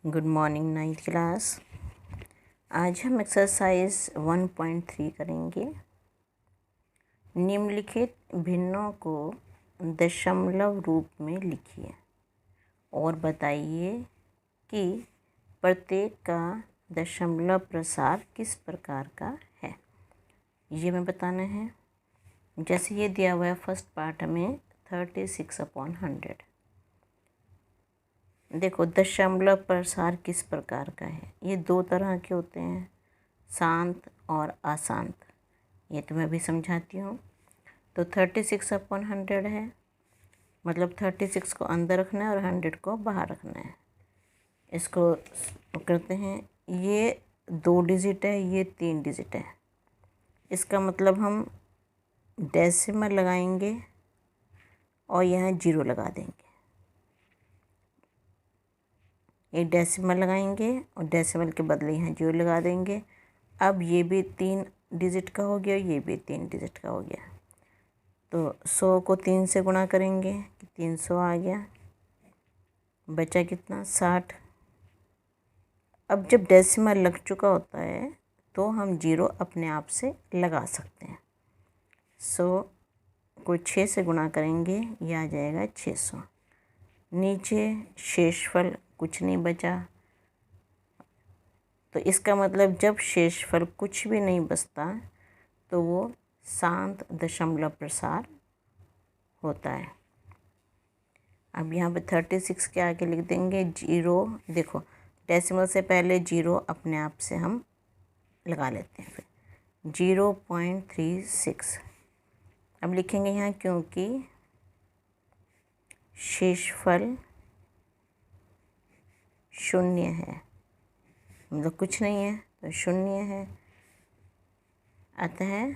Good morning ninth class. आज हम exercise 1.3 करेंगे। निम्नलिखित भिन्नों को दशमलव रूप में लिखिए और बताइए कि प्रत्येक का दशमलव प्रसार किस प्रकार का है। ये हमें बताना है। जैसे ये दिया हुआ है फर्स्ट पार्ट में 36/100। देखो दशमलव प्रसार किस प्रकार का है। ये दो तरह के होते हैं, शांत और अशांत। ये तो मैं भी समझाती हूँ। तो 36/100 है, मतलब 36 को अंदर रखना है और 100 को बाहर रखना है। इसको करते हैं, ये 2 डिजिट है, ये 3 डिजिट है। इसका मतलब हम डेसिमल लगाएंगे और यहाँ 0 लगा देंगे। एक डेसिमल लगाएंगे और डेसिमल के बदले यहाँ 0 लगा देंगे। अब ये भी 3 डिजिट का हो गया, ये भी 3 डिजिट का हो गया। तो 100 को 3 से गुणा करेंगे, 300 आ गया। बचा कितना? 60। अब जब डेसिमल लग चुका होता है तो हम 0 अपने आप से लगा सकते हैं। 100 को 6 से गुणा करेंगे, यह आ जाएगा 600। नीचे शेषफल कुछ नहीं बचा, तो इसका मतलब जब शेषफल कुछ भी नहीं बचता तो वो शांत दशमलव प्रसार होता है। अब यहाँ पे 36 के आगे लिख देंगे 0। देखो डेसिमल से पहले 0 अपने आप से हम लगा लेते हैं। फिर 0.36 अब लिखेंगे यहाँ, क्योंकि शेषफल 0 है, मतलब कुछ नहीं है तो 0 है। अतः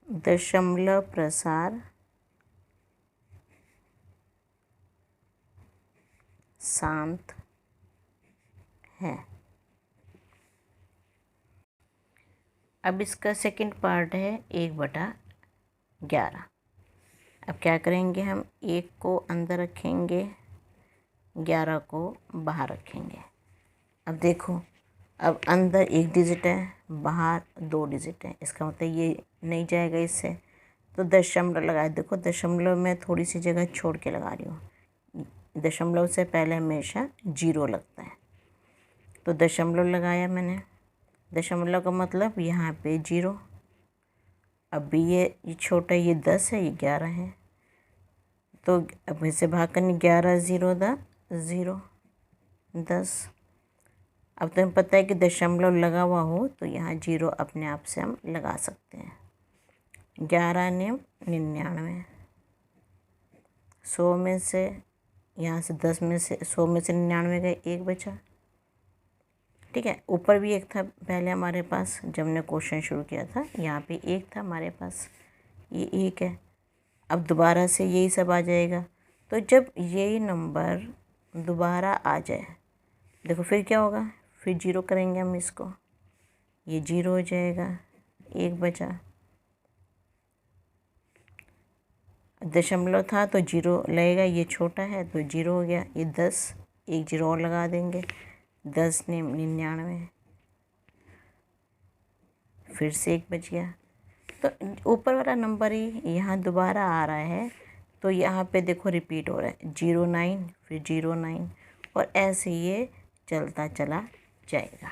दशमलव प्रसार शांत है। अब इसका सेकंड पार्ट है 1/11। अब क्या करेंगे, हम 1 को अंदर रखेंगे, 11 को बाहर रखेंगे। अब देखो, अब अंदर 1 डिजिट है, बाहर 2 डिजिट है। इसका मतलब ये नहीं जाएगा इससे, तो दशमलव लगाए। देखो दशमलव में थोड़ी सी जगह छोड़ के लगा रही हूँ। दशमलव से पहले हमेशा 0 लगता है, तो दशमलव लगाया मैंने। दशमलव का मतलब यहाँ पे 0। अब भी ये छोटा, ये 10 है, ये 11 है, तो अब इसे भाग करनी, 11 0 0 10। अब तो हमें पता है कि दशमलव लगा हुआ हो तो यहाँ 0 अपने आप से हम लगा सकते हैं। 11 9 99। 100 में से, यहाँ से 10 में से, 100 में से 99 गए, 1 बचा। ठीक है, ऊपर भी 1 था पहले हमारे पास जब हमने क्वेश्चन शुरू किया था, यहाँ पे 1 था हमारे पास, ये 1 है। अब दोबारा से यही सब आ जाएगा। तो जब यही नंबर दोबारा आ जाए, देखो फिर क्या होगा, फिर 0 करेंगे हम इसको, ये 0 हो जाएगा, 1 बचा। दशमलव था तो 0 लगेगा, ये छोटा है तो 0 हो गया। ये 10, एक 0 और लगा देंगे, 10 99। फिर से 1 बच गया। तो ऊपर वाला नंबर ही यहाँ दोबारा आ रहा है, तो यहाँ पे देखो रिपीट हो रहा है, 09 फिर 09, और ऐसे ये चलता चला जाएगा।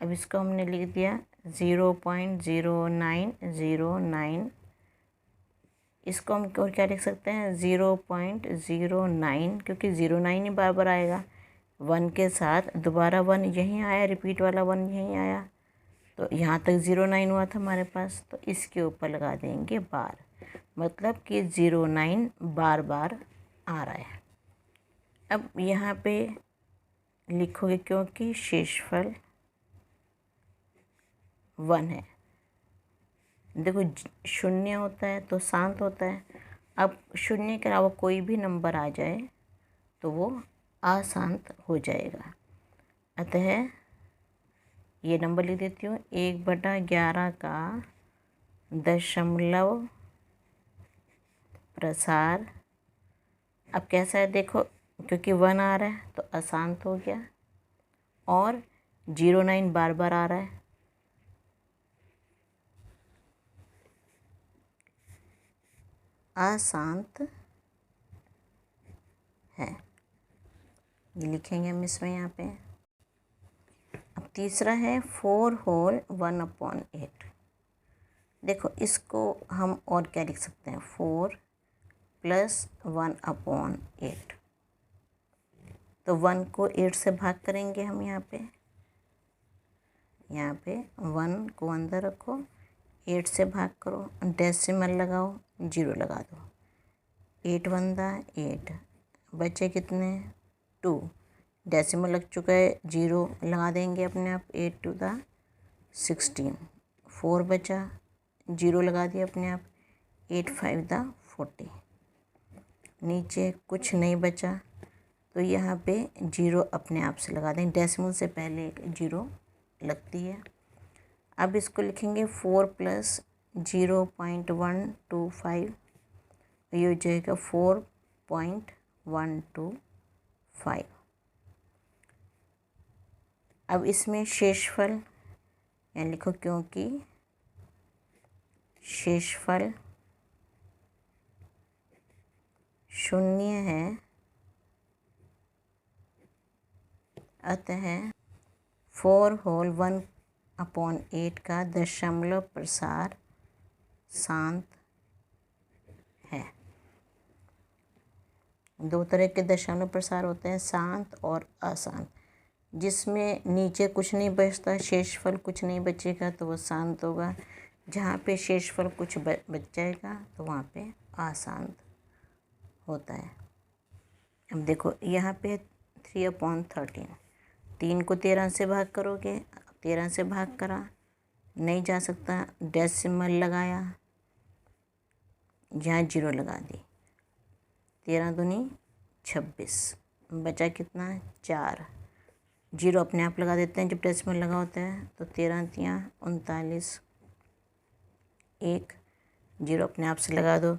अब इसको हमने लिख दिया 0.0909। इसको हम और क्या लिख सकते हैं, 0.09, क्योंकि 09 ही बार बार आएगा। 1 के साथ दोबारा 1 यहीं आया, रिपीट वाला 1 यहीं आया, तो यहाँ तक 09 हुआ था हमारे पास, तो इसके ऊपर लगा देंगे बार, मतलब कि 09 बार बार आ रहा है। अब यहाँ पे लिखोगे, क्योंकि शेषफल 1 है। देखो 0 होता है तो शांत होता है। अब 0 के अलावा कोई भी नंबर आ जाए तो वो अशांत हो जाएगा। अतः ये नंबर लिख देती हूँ, 1/11 का दशमलव प्रसार अब कैसा है देखो, क्योंकि 1 आ रहा है तो अशांत हो गया, और 09 बार बार आ रहा है, अशांत है। ये लिखेंगे हम इसमें यहाँ पे। अब तीसरा है 4 होल 1/8। देखो इसको हम और क्या लिख सकते हैं, 4 + 1/8। तो 1 को 8 से भाग करेंगे हम यहाँ पे 1 को अंदर रखो, 8 से भाग करो, डेसिमल लगाओ, 0 लगा दो। 8 × 8, बचे कितने, 2। डेसिमल लग चुका है, 0 लगा देंगे अपने आप। 8 × 16, 4 बचा, 0 लगा दिया अपने आप। 8 × 5 = 40। नीचे कुछ नहीं बचा, तो यहाँ पे 0 अपने आप से लगा देंगे। डेसिमल से पहले 0 लगती है। अब इसको लिखेंगे 4 + 0.125, ये हो जाएगा 4.125। अब इसमें शेषफल यहाँ लिखो, क्योंकि शेषफल 0 है, अतः 4 होल 1/8 का दशमलव प्रसार शांत है। दो तरह के दशमलव प्रसार होते हैं, शांत और अशांत। जिसमें नीचे कुछ नहीं बचता, शेषफल कुछ नहीं बचेगा, तो वो शांत होगा। जहाँ पे शेषफल कुछ बच जाएगा तो वहाँ पे अशांत होता है। अब देखो यहाँ पे 3/13, 3 को 13 से भाग करोगे, 13 से भाग करा, नहीं जा सकता, डेसिमल लगाया, यहाँ 0 लगा दी। 13 दूनी 26, बचा कितना, 4। 0 अपने आप लगा देते हैं जब डेसिमल लगा होता है, तो 13 × 3 = 39। 1, 0 अपने आप से लगा दो।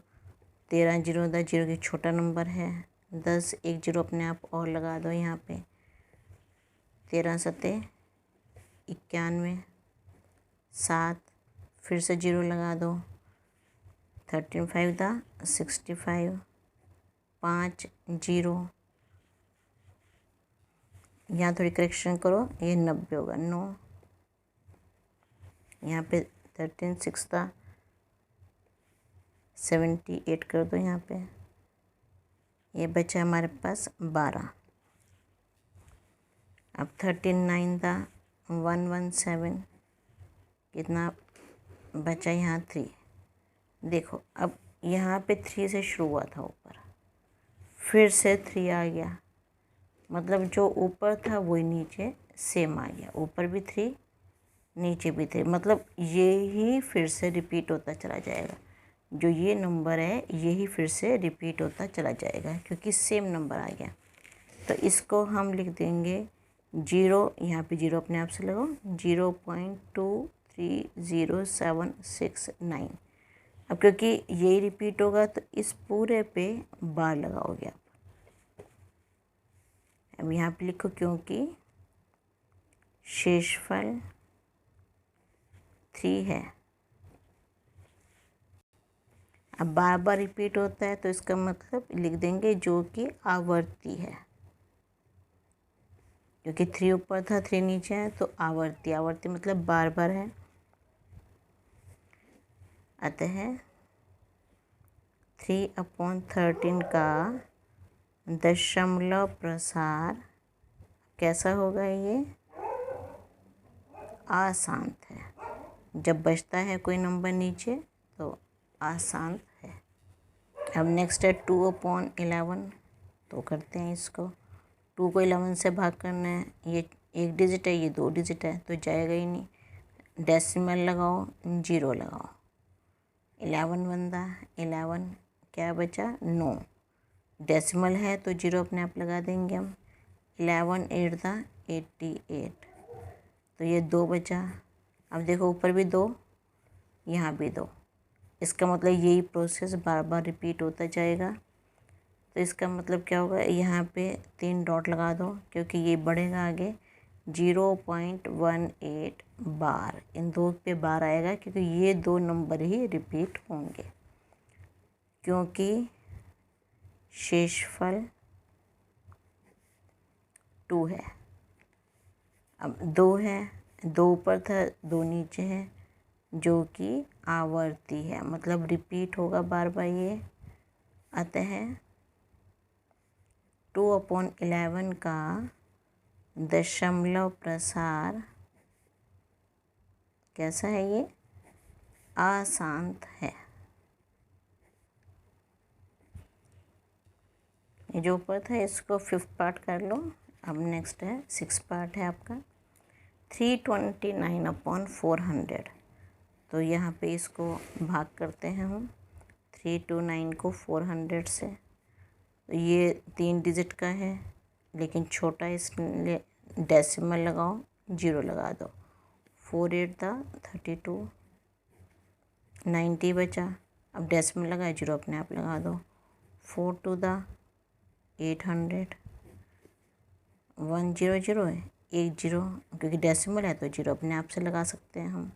13 0 10, 0 की छोटा नंबर है। 10, 1 0 अपने आप और लगा दो यहाँ पे। 13 7 91, 7 फिर से 0 लगा दो। 13 5 65, 5 0, यहाँ थोड़ी करेक्शन करो, ये 90 होगा। 9, यहाँ पे 13 6 78 कर दो यहाँ पे। ये बचा हमारे पास 12। अब 13 9 117, कितना बचा यहाँ 3। देखो अब यहाँ पे 3 से शुरू हुआ था ऊपर, फिर से 3 आ गया, मतलब जो ऊपर था वही नीचे सेम आ गया। ऊपर भी 3, नीचे भी 3, मतलब ये ही फिर से रिपीट होता चला जाएगा। जो ये नंबर है यही फिर से रिपीट होता चला जाएगा, क्योंकि सेम नंबर आ गया। तो इसको हम लिख देंगे 0, यहाँ पे 0 अपने आप से लगाओ, 0.23069। अब क्योंकि यही रिपीट होगा तो इस पूरे पे बार लगाओगे आप। अब यहाँ पे लिखो, क्योंकि शेषफल 3 है। अब बार बार रिपीट होता है तो इसका मतलब लिख देंगे जो कि आवर्ती है, क्योंकि 3 ऊपर था 3 नीचे है, तो आवर्ती, आवर्ती मतलब बार बार है। अतः 3/13 का दशमलव प्रसार कैसा होगा, ये अशांत है। जब बचता है कोई नंबर नीचे तो अशांत है। अब नेक्स्ट है 2/11, तो करते हैं इसको। 2 को 11 से भाग करना है, ये 1 डिजिट है, ये 2 डिजिट है, तो जाएगा ही नहीं। डेसिमल लगाओ, 0 लगाओ। 11 बंदा 11, क्या बचा 9। डेसिमल है तो 0 अपने आप लगा देंगे हम। 11 8 88, तो ये 2 बचा। अब देखो ऊपर भी 2, यहाँ भी 2, इसका मतलब यही प्रोसेस बार बार रिपीट होता जाएगा। तो इसका मतलब क्या होगा, यहाँ पे 3 डॉट लगा दो क्योंकि ये बढ़ेगा आगे 0.18 बार। इन दो पे बार आएगा क्योंकि ये 2 नंबर ही रिपीट होंगे, क्योंकि शेषफल 2 है। अब 2 है, 2 ऊपर था 2 नीचे है, जो कि आवर्ती है, मतलब रिपीट होगा बार बार ये। अतः 2/11 का दशमलव प्रसार कैसा है, ये अशांत है। ये जो ऊपर था इसको 5th पार्ट कर लो। अब नेक्स्ट है 6th पार्ट है आपका 329/400। तो यहाँ पे इसको भाग करते हैं हम 329 को 400 से। तो ये 3 डिजिट का है, लेकिन छोटा इसलिए डेसिमल लगाओ, 0 लगा दो। 4 8 32, 90 बचा। अब डेसिमल लगा, 0 अपने आप लगा दो। 4 2 800, 1 0 0 है, 1 0, क्योंकि डेसिमल है तो 0 अपने आप से लगा सकते हैं हम।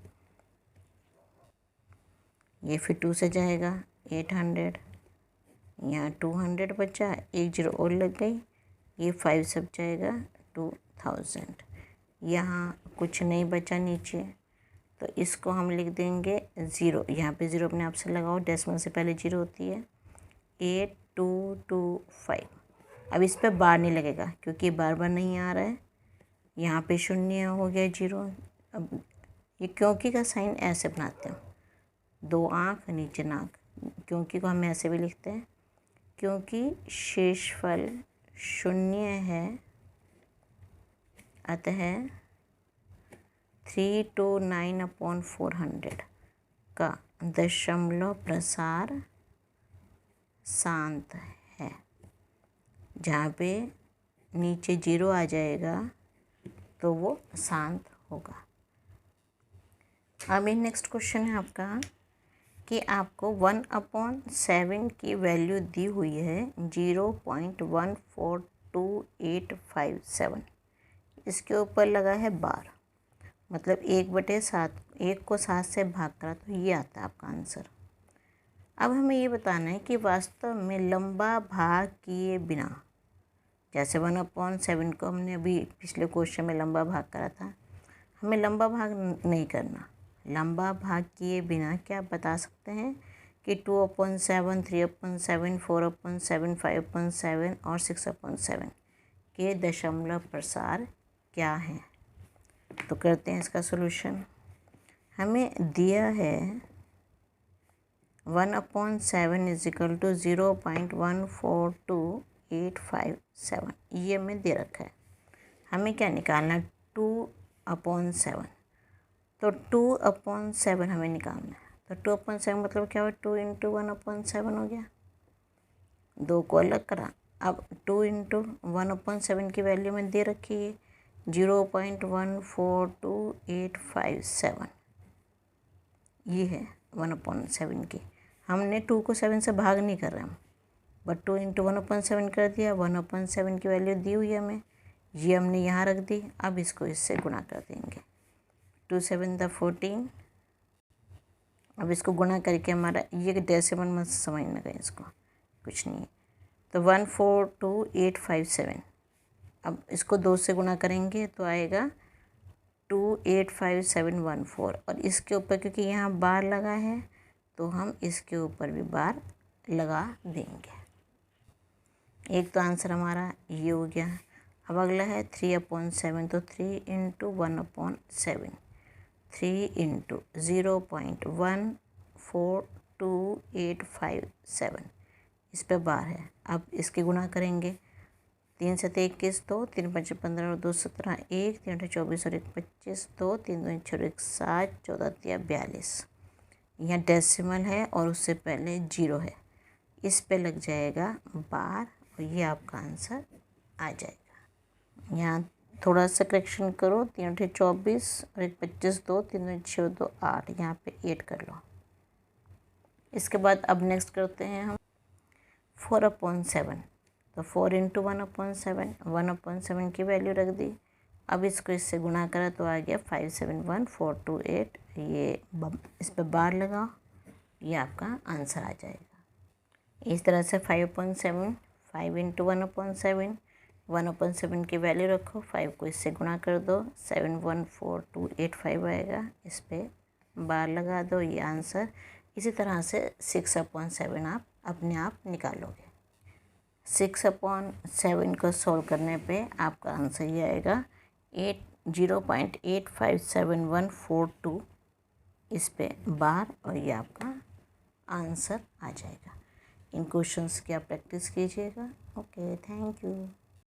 ये फिर 2 से जाएगा 800, यहाँ 200 बचा, 1 0 और लग गई, ये 5 सब जाएगा 2000। यहाँ कुछ नहीं बचा नीचे, तो इसको हम लिख देंगे 0। यहाँ पे 0 अपने आप से लगाओ, डेसिमल से पहले 0 होती है। 8225। अब इस पर बार नहीं लगेगा क्योंकि बार बार नहीं आ रहा है। यहाँ पे 0 हो गया 0। अब ये क्योंकि का साइन ऐसे बनाते हैं, 2 आँख नीचे नाक, क्योंकि को हम ऐसे भी लिखते हैं, क्योंकि शेषफल 0 है, अतः 329/400 का दशमलव प्रसार शांत है। जहाँ पे नीचे 0 आ जाएगा तो वो शांत होगा। अभी नेक्स्ट क्वेश्चन है आपका कि आपको 1/7 की वैल्यू दी हुई है 0.142857। इसके ऊपर लगा है बार, मतलब 1/7, 1 को 7 से भाग करा तो ये आता है आपका आंसर। अब हमें ये बताना है कि वास्तव में लंबा भाग किए बिना, जैसे 1/7 को हमने अभी पिछले क्वेश्चन में लंबा भाग करा था, हमें लंबा भाग नहीं करना। लंबा भाग किए बिना क्या बता सकते हैं कि 2/7, 3/7, 4/7, 5/7 और 6/7 के दशमलव प्रसार क्या हैं। तो करते हैं इसका सॉल्यूशन। हमें दिया है 1/7 = 0.142857, ये हमें दे रखा है। हमें क्या निकालना है, 2/7। तो 2/7 हमें निकालना है। तो 2/7 मतलब क्या हुआ, 2 × 1/7 हो गया, 2 को अलग करा। अब 2 × 1/7 की वैल्यू में दे रखी है 0.142857, ये है 1/7 की। हमने 2 को 7 से भाग नहीं कर रहे हम, बट 2 × 1/7 कर दिया। 1/7 की वैल्यू दी हुई है हमें, ये हमने यहाँ रख दी। अब इसको इससे गुणा कर देंगे, 2 7 14। अब इसको गुणा करके हमारा ये डेसिमल मत समझना गया, इसको कुछ नहीं है। तो 142857। अब इसको 2 से गुणा करेंगे तो आएगा 285714। और इसके ऊपर क्योंकि यहाँ बार लगा है तो हम इसके ऊपर भी बार लगा देंगे। एक तो आंसर हमारा ये हो गया। अब अगला है 3/7। तो 3 × 1/7, 3 × 0.142857, इस पे बार है। अब इसके गुणा करेंगे, 3 7 21, 2 3 5 15 और 2 17, 1 3 8 24 और 1 25, 2 3 2 6 1 7, 14 3 42। यहाँ डेसिमल है और उससे पहले 0 है, इस पे लग जाएगा बार और ये आपका आंसर आ जाएगा। यहाँ थोड़ा सा करेक्शन करो, 3 8 24 और 1 25, 2 3 2 6 2 8, यहाँ पे 8 कर लो। इसके बाद अब नेक्स्ट करते हैं हम 4/7, तो 4 इंटू 1/7, 1/7 की वैल्यू रख दी। अब इसको इससे गुणा करा तो आ गया 571428। ये इस पर बार लगाओ, ये आपका आंसर आ जाएगा। इस तरह से 5/7, 5 इंटू 1/7, 1/7 की वैल्यू रखो, 5 को इससे गुणा कर दो, 714285 आएगा। इस पर बार लगा दो, ये आंसर। इसी तरह से 6/7 आप अपने आप निकालोगे। 6/7 को सॉल्व करने पे आपका आंसर ये आएगा 0.857142। इस पे बार, और ये आपका आंसर आ जाएगा। इन क्वेश्चंस की आप प्रैक्टिस कीजिएगा। Okay, thank you.